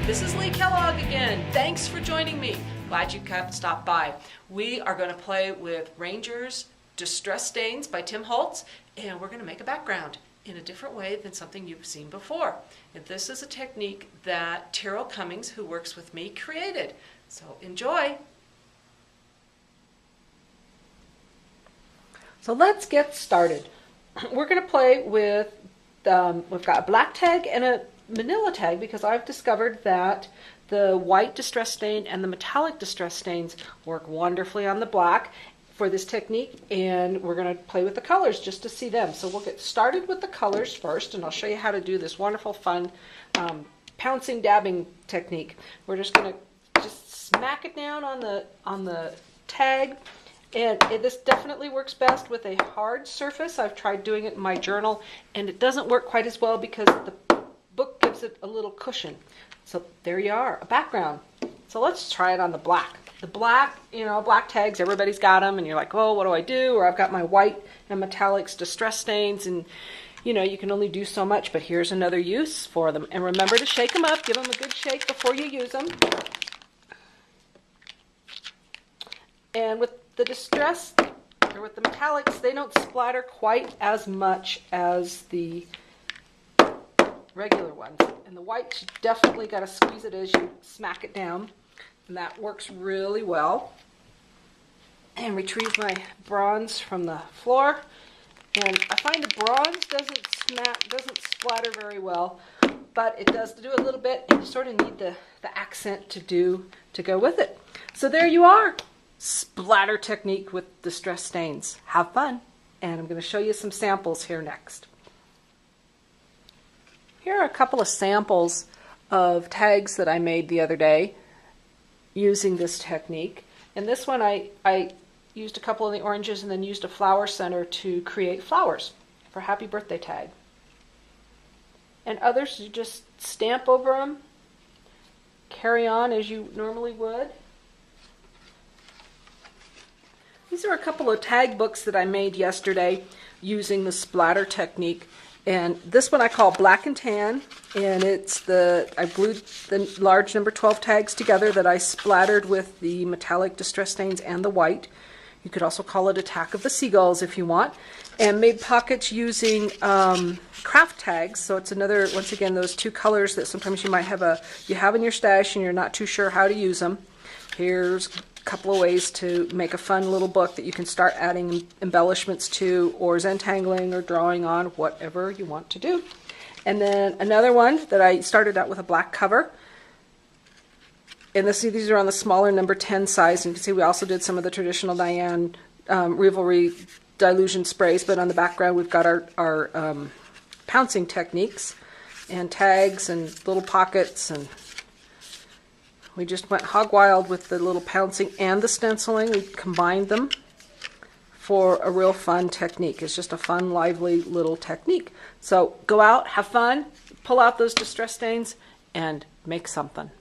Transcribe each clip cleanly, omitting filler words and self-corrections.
This is Lee Kellogg again. Thanks for joining me. Glad you stopped by. We are going to play with Ranger's Distress Stains by Tim Holtz, and we're going to make a background in a different way than something you've seen before. And this is a technique that Terrell Cummings, who works with me, created. So enjoy. So let's get started. We're going to play with, we've got a black tag and a manila tag because I've discovered that the white distress stain and the metallic distress stains work wonderfully on the black for this technique, and we're going to play with the colors just to see them. So we'll get started with the colors first, and I'll show you how to do this wonderful, fun pouncing dabbing technique. We're just going to smack it down on the tag. And this definitely works best with a hard surface. I've tried doing it in my journal, and it doesn't work quite as well because the book gives it a little cushion. So there you are, a background. So let's try it on the black. The black, black tags, everybody's got them, and you're like, oh, what do I do? Or I've got my white and metallics distress stains, and you can only do so much, but here's another use for them. And remember to shake them up, give them a good shake before you use them. And with the distress, or with the metallics, they don't splatter quite as much as the regular ones. And the white, you definitely got to squeeze it as you smack it down. And that works really well. And retrieve my bronze from the floor. And I find the bronze doesn't splatter very well, but it does do a little bit, and you sort of need the accent to go with it. So there you are. Splatter technique with distress stains. Have fun. And I'm going to show you some samples here next. Here are a couple of samples of tags that I made the other day using this technique. And this one I used a couple of the oranges and then used a flower center to create flowers for happy birthday tag. And others you just stamp over them, carry on as you normally would. These are a couple of tag books that I made yesterday using the splatter technique. And this one I call Black and Tan, and I glued the large number 12 tags together that I splattered with the metallic distress stains and the white. You could also call it Attack of the Seagulls if you want. And made pockets using craft tags. So it's another, once again, those two colors that sometimes you might have in your stash and you're not too sure how to use them. Here's a couple of ways to make a fun little book that you can start adding embellishments to, or zentangling or drawing on, whatever you want to do. And then another one that I started out with a black cover. And these are on the smaller number 10 size. And you can see we also did some of the traditional Diane Revelry dilution sprays, but on the background we've got our pouncing techniques and tags and little pockets, and we just went hog wild with the little pouncing and the stenciling. We combined them for a real fun technique. It's just a fun, lively little technique. So go out, have fun, pull out those distress stains, and make something.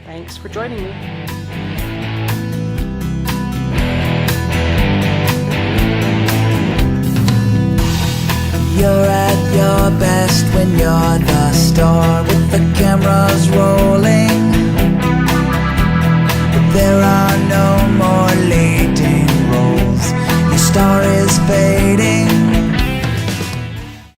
Thanks for joining me. You're at your best when you're the star with the cameras rolling. But there are no more leading roles. Your star is fading.